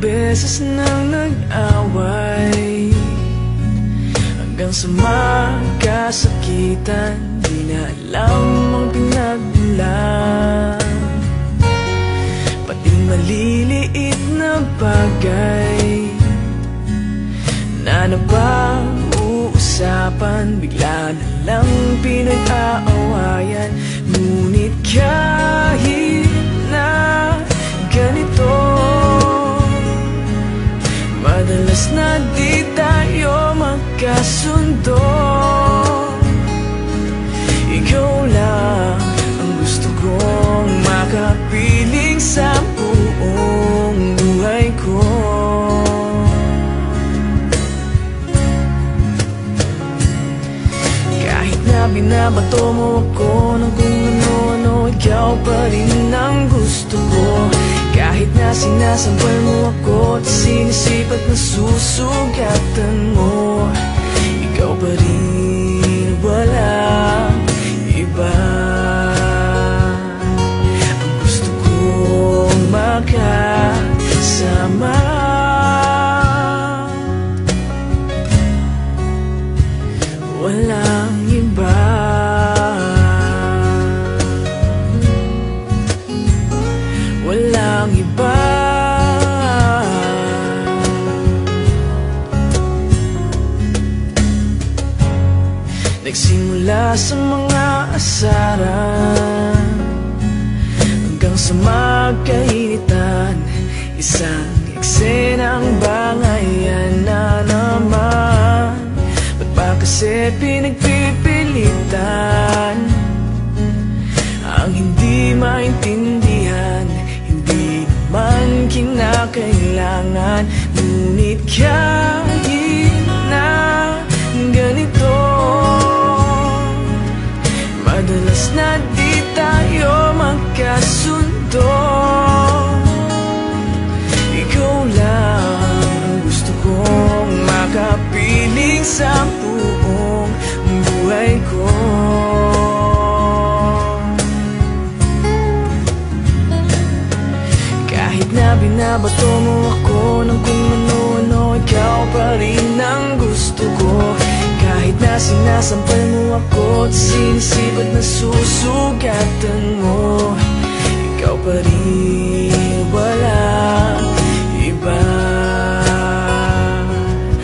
beses nang nag-away, hanggang sa magkasakitan, di na alam ang pinagmulan. Pati maliliit na bagay na napag-uusapan, bigla na lang pinag-aawayan. Ngunit kahit na ganito, madalas na di tayo magkasundo. Ikaw lang ang gusto kong makapiling sa buong buhay ko. Kahit na binabato mo ako ng kung ano-ano, ikaw pa rin ang gusto ko. Kahit na sinasampal mo ako at sinisipat na susugatan mo, ikaw pa rin, walang iba. Ang gusto kong makasama, walang iba. Walang iba. Nagsimula sa mga asaran, hanggang sa magkainitan, isang eksenang bangayan na naman. Ba't ba kasi pinagpipilitan ang hindi maintindihan? Hindi naman kinakailangan. Ngunit kahit na ganito, madalas na di tayo magkasundo. Ikaw lang ang gusto kong makapiling sa buong buhay ko. Kahit na binabato mo ako ng kung ano-ano, ikaw pa rin ang gusto ko. Kahit na sinasampal mo ako at sinisipat na susugatan mo, ikaw pa rin, walang iba.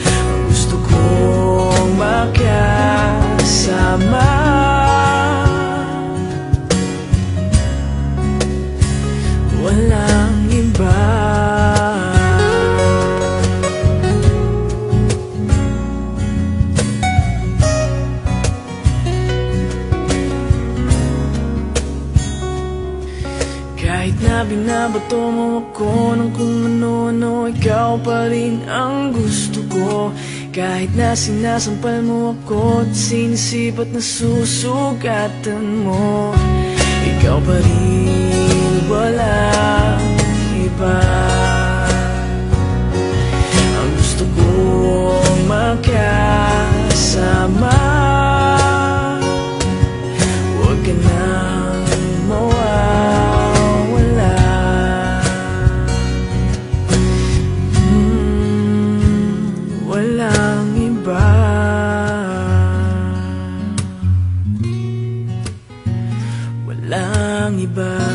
Ang gusto kong makasama, walang iba. Kahit na binabato mo ako ng kung ano-ano, ikaw pa rin ang gusto ko. Kahit na sinasampal mo ako at sinisipat na susugatan mo, ikaw pa rin, walang iba. Ang gusto kong makasama, huwag ka nang mawawala. Walang iba. Walang iba.